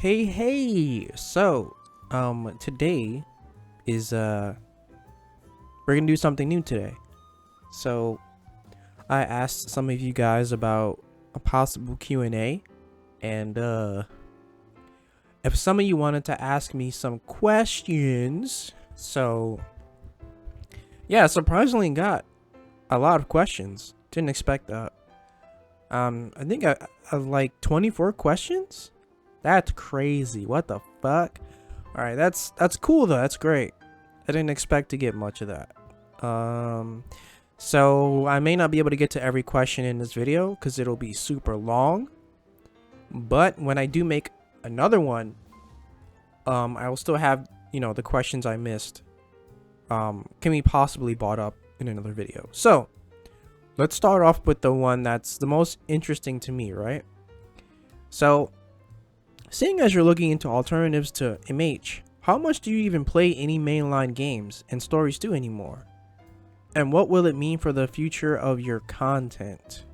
Hey, so today is we're gonna do something new today. So I asked some of you guys about a possible Q&A, and if some of you wanted to ask me some questions, so yeah, surprisingly got a lot of questions. Didn't expect that. I think I like 24 questions. That's crazy. What the fuck? All right, that's cool though. That's great. I didn't expect to get much of that. So I may not be able to get to every question in this video because it'll be super long. But when I do make another one, I will still have, the questions I missed. Can be possibly brought up in another video. So let's start off with the one that's the most interesting to me, right? So, seeing as you're looking into alternatives to MH, how much do you even play any mainline games and stories too anymore? And what will it mean for the future of your content?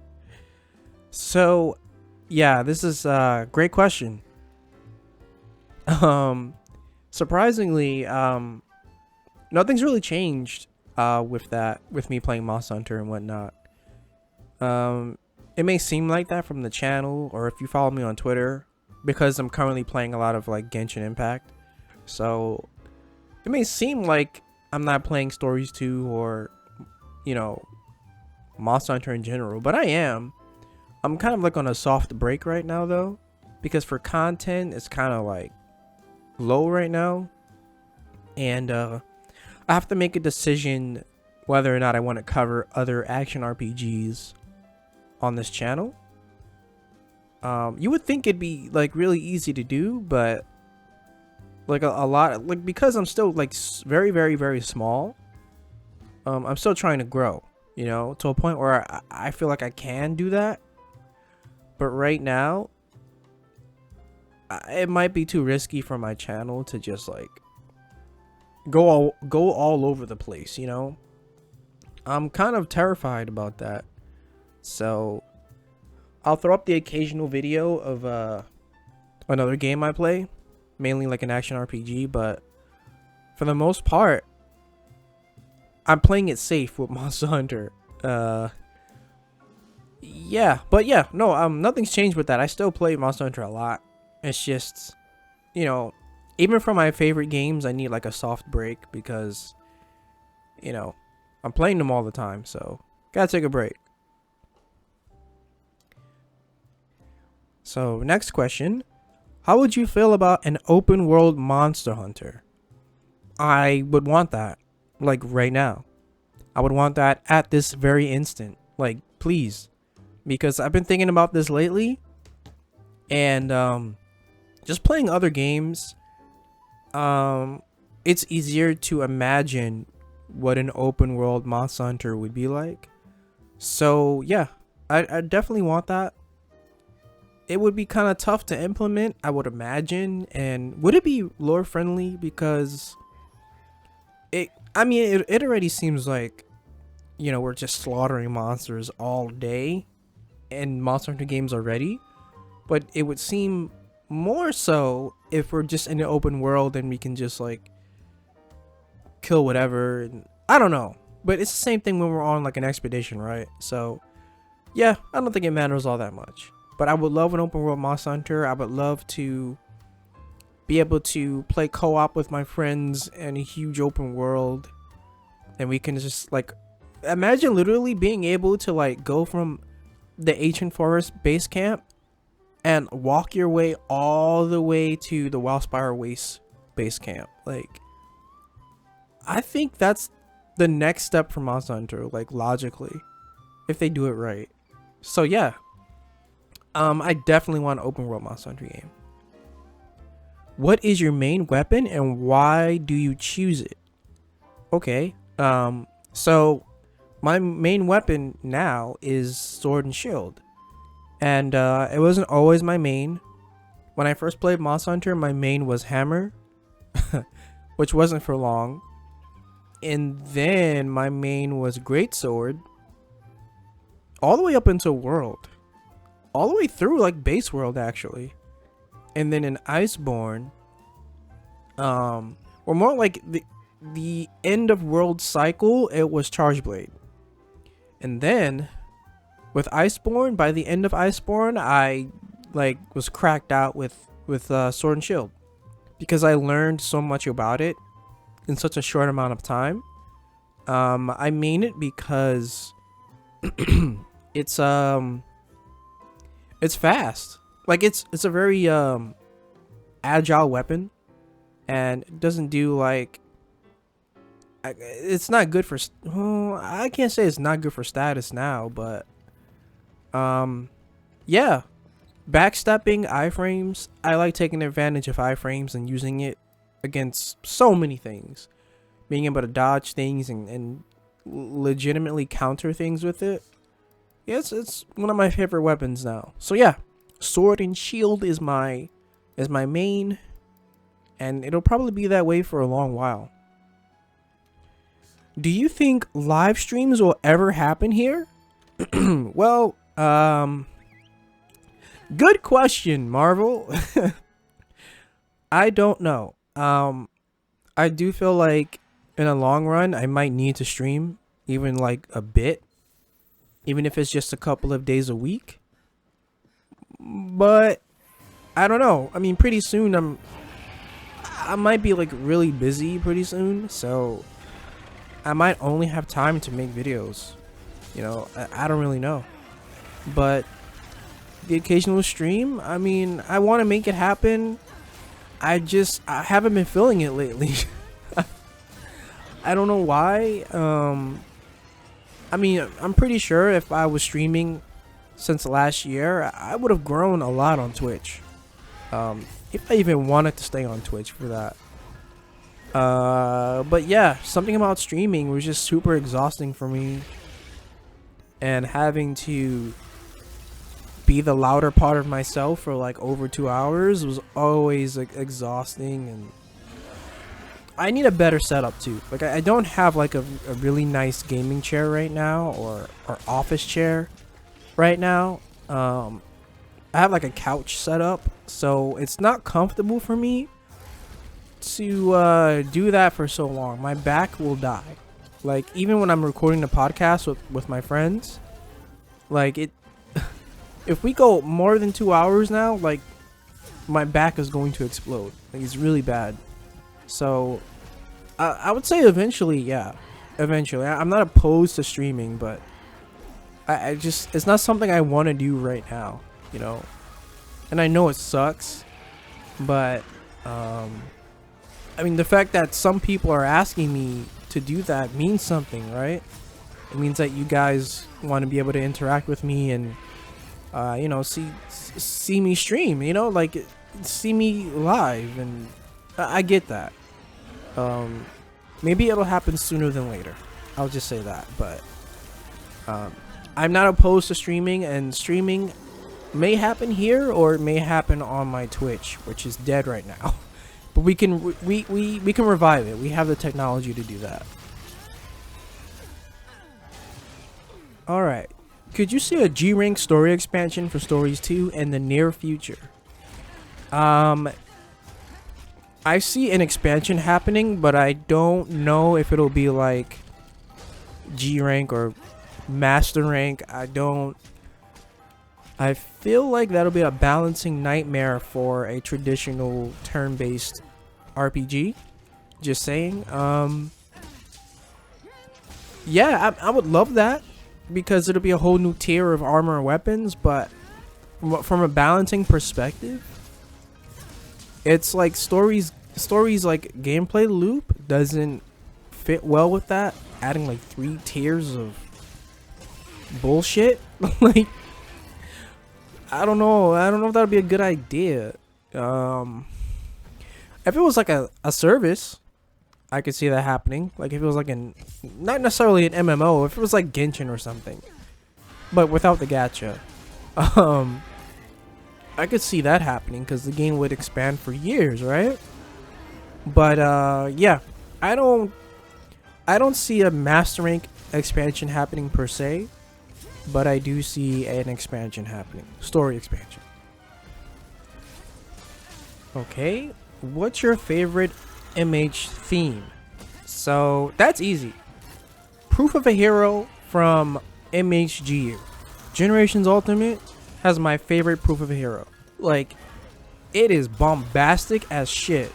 So, yeah, this is a great question. Surprisingly, nothing's really changed with me playing Monster Hunter and whatnot. It may seem like that from the channel, or if you follow me on Twitter, because I'm currently playing a lot of like Genshin Impact. So it may seem like I'm not playing stories 2 or Monster Hunter in general, but I am. I'm kind of like on a soft break right now though, because for content it's kind of like low right now, and I have to make a decision whether or not I want to cover other action RPGs on this channel. You would think it'd be like really easy to do, but like a lot, like because I'm still like very small, I'm still trying to grow, to a point where I feel like I can do that. But right now, it might be too risky for my channel to just like go all over the place, I'm kind of terrified about that. So I'll throw up the occasional video of another game I play, mainly like an action RPG, but for the most part I'm playing it safe with Monster Hunter. Nothing's changed with that. I still play Monster Hunter a lot. It's just, even for my favorite games I need like a soft break because I'm playing them all the time, so gotta take a break. So next question, how would you feel about an open world Monster Hunter? I would want that, like right now. I would want that at this very instant, like please, because I've been thinking about this lately, and just playing other games, it's easier to imagine what an open world Monster Hunter would be like. So yeah, I definitely want that. It would be kind of tough to implement, I would imagine. And would it be lore friendly? Because it already seems like, we're just slaughtering monsters all day in Monster Hunter games already. But it would seem more so if we're just in an open world and we can just like kill whatever. And I don't know. But it's the same thing when we're on like an expedition, right? So yeah, I don't think it matters all that much. But I would love an open world Monster Hunter. I would love to be able to play co-op with my friends in a huge open world. And we can just like, imagine literally being able to like go from the Ancient Forest base camp and walk your way all the way to the Wildspire Waste base camp. Like, I think that's the next step for Monster Hunter, like logically, if they do it right. So yeah. I definitely want an open world Monster Hunter game. What is your main weapon and why do you choose it? Okay, so my main weapon now is Sword and Shield. And it wasn't always my main. When I first played Monster Hunter, my main was Hammer, which wasn't for long. And then my main was Greatsword, all the way up into World. All the way through like base world actually. and then in Iceborne, or more like the end of world cycle, it was Chargeblade. And then with Iceborne, by the end of Iceborne, I like was cracked out with Sword and Shield, because I learned so much about it in such a short amount of time. I mean it because it's fast. Like it's a very agile weapon, and it doesn't do like, it's not good for, I can't say it's not good for status now, but yeah, backstepping iframes, I like taking advantage of iframes and using it against so many things, being able to dodge things and legitimately counter things with it. Yes, it's one of my favorite weapons now. So yeah, Sword and Shield is my main, and it'll probably be that way for a long while. Do you think live streams will ever happen here? Well, good question, Marvel. I don't know. I do feel like in the long run, I might need to stream even like a bit, even if it's just a couple of days a week. But I don't know. I mean, pretty soon I might be like really busy pretty soon, so I might only have time to make videos. You know, I don't really know. But the occasional stream, I mean, I want to make it happen. I haven't been feeling it lately. I don't know why. I mean, I'm pretty sure if I was streaming since last year, I would have grown a lot on Twitch. If I even wanted to stay on Twitch for that. But yeah, something about streaming was just super exhausting for me. And having to be the louder part of myself for like over 2 hours was always like exhausting, and I need a better setup too. Like I don't have like a really nice gaming chair right now, or office chair right now. I have like a couch set up, so it's not comfortable for me to do that for so long. My back will die. Like even when I'm recording the podcast with my friends, like if we go more than 2 hours now, like my back is going to explode. Like it's really bad. So I would say eventually, yeah, eventually. I'm not opposed to streaming, but I just, it's not something I want to do right now, you know. And I know it sucks, but I mean, the fact that some people are asking me to do that means something, right? It means that you guys want to be able to interact with me and you know, see me stream, you know, like see me live, and I get that. Maybe it'll happen sooner than later. I'll just say that. But I'm not opposed to streaming, and streaming may happen here or it may happen on my Twitch, which is dead right now. But we can revive it. We have the technology to do that. All right. Could you see a G-Rank story expansion for Stories 2 in the near future? I see an expansion happening, but I don't know if it'll be like G-Rank or Master Rank. I feel like that'll be a balancing nightmare for a traditional turn-based RPG. Just saying. Yeah, I would love that, because it'll be a whole new tier of armor and weapons, but from a balancing perspective, it's like stories like gameplay loop doesn't fit well with that, adding like 3 tiers of bullshit. Like I don't know if that would be a good idea. If it was like a service, I could see that happening. Like if it was like not necessarily an MMO, if it was like Genshin or something, but without the gacha, I could see that happening because the game would expand for years, right? But yeah, I don't see a Master Rank expansion happening per se, but I do see an expansion happening, story expansion. Okay, what's your favorite MH theme? So that's easy. Proof of a Hero from MHGU. Generations Ultimate has my favorite Proof of a Hero. Like, it is bombastic as shit.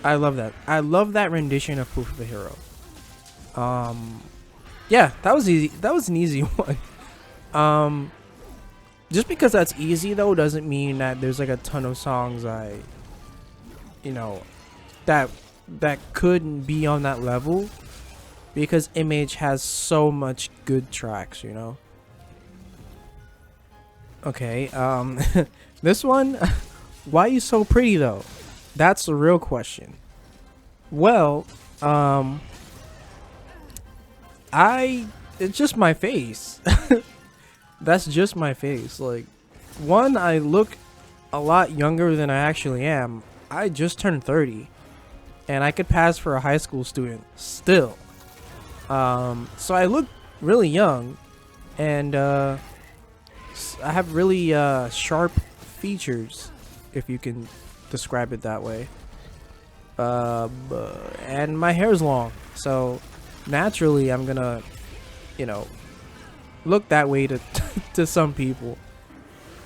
I love that. I love that rendition of Proof of a Hero. Yeah, that was easy. That was an easy one. Just because that's easy though doesn't mean that there's like a ton of songs that couldn't be on that level, because MH has so much good tracks, you know. Okay, this one, why are you so pretty though? That's the real question. Well, it's just my face. That's just my face. Like, one, I look a lot younger than I actually am. I just turned 30, and I could pass for a high school student still. So I look really young, and I have really sharp features, if you can describe it that way. And my hair's long, so naturally I'm gonna, look that way to to some people.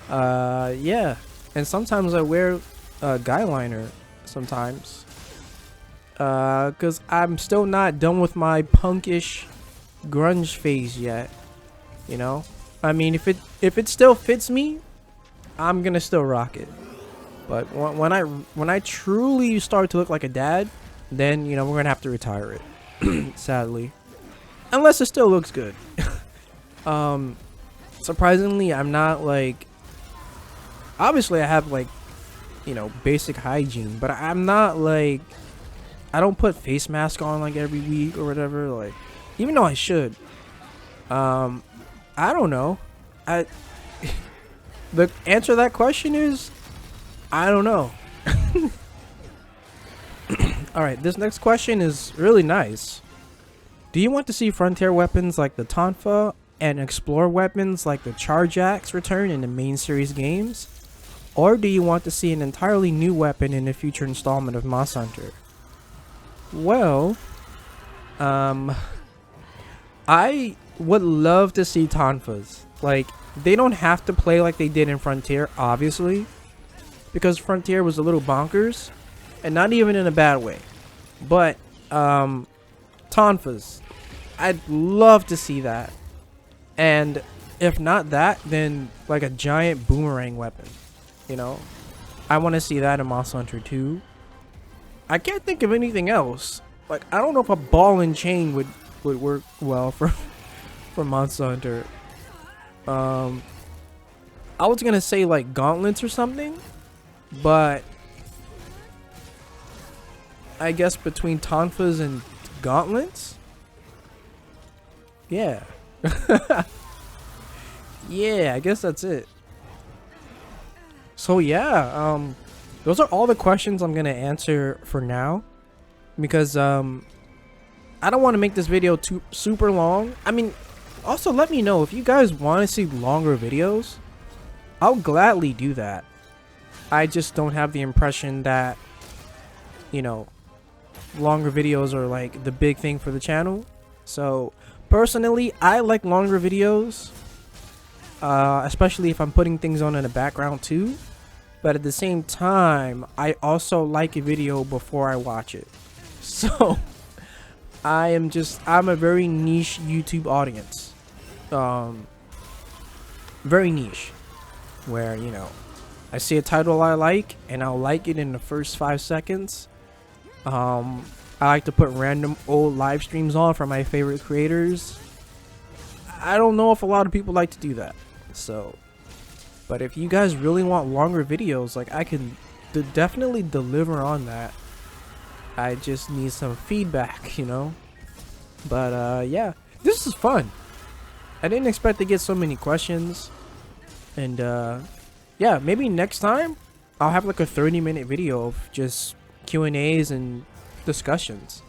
Yeah, and sometimes I wear guy liner sometimes, because I'm still not done with my punkish grunge phase yet, you know. I mean, if it still fits me, I'm gonna still rock it. But when I truly start to look like a dad, then we're gonna have to retire it. Sadly, unless it still looks good. Surprisingly, I'm not like, obviously I have like, basic hygiene, but I'm not like, I don't put face mask on like every week or whatever, like, even though I should. I don't know. The answer to that question is, I don't know. Alright, this next question is really nice. Do you want to see frontier weapons like the Tonfa and explore weapons like the Charge Axe return in the main series games? Or do you want to see an entirely new weapon in a future installment of Monster Hunter? Well, I would love to see Tonfas. Like, they don't have to play like they did in Frontier, obviously, because Frontier was a little bonkers, and not even in a bad way. But Tonfas, I'd love to see that. And if not that, then like a giant boomerang weapon, I want to see that in Monster Hunter 2. I can't think of anything else. Like, I don't know if a ball and chain would work well for Monster Hunter. I was gonna say like gauntlets or something, but I guess between Tonfas and gauntlets, yeah. Yeah, I guess that's it. So yeah, those are all the questions I'm gonna answer for now, because I don't want to make this video too super long. I mean, also let me know if you guys want to see longer videos. I'll gladly do that. I just don't have the impression that longer videos are like the big thing for the channel. So personally, I like longer videos, especially if I'm putting things on in the background too. But at the same time, I also like a video before I watch it. So I'm a very niche YouTube audience. Very niche, where I see a title I like and I'll like it in the first 5 seconds. I like to put random old live streams on for my favorite creators. I don't know if a lot of people like to do that, so, but if you guys really want longer videos, like, I can definitely deliver on that. I just need some feedback, but yeah, this is fun. I didn't expect to get so many questions, and yeah, maybe next time I'll have like a 30-minute video of just Q&As and discussions.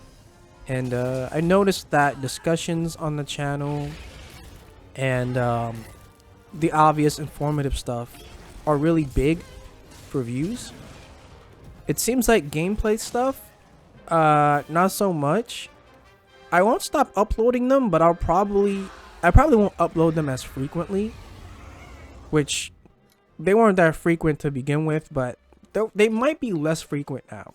And I noticed that discussions on the channel and the obvious informative stuff are really big for views. It seems like gameplay stuff, not so much. I won't stop uploading them, but I probably won't upload them as frequently, which they weren't that frequent to begin with, but they might be less frequent now.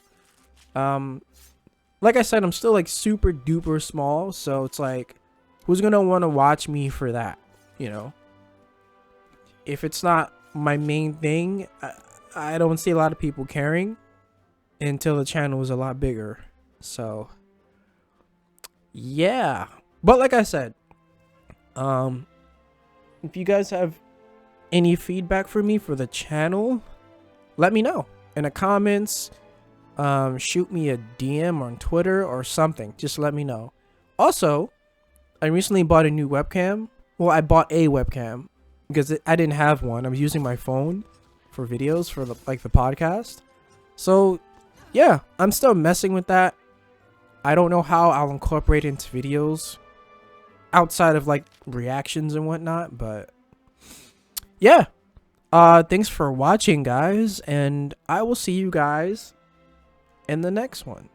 Like I said, I'm still like super duper small, so it's like, who's gonna want to watch me for that, you know? If it's not my main thing, I don't see a lot of people caring until the channel is a lot bigger. So yeah, but like I said, if you guys have any feedback for me for the channel, let me know in the comments. Shoot me a DM on Twitter or something. Just let me know. Also, I recently bought a new webcam. Well, I bought a webcam because I didn't have one. I was using my phone for videos for the podcast. So yeah, I'm still messing with that. I don't know how I'll incorporate it into videos outside of like reactions and whatnot, but yeah. Thanks for watching, guys, and I will see you guys in the next one.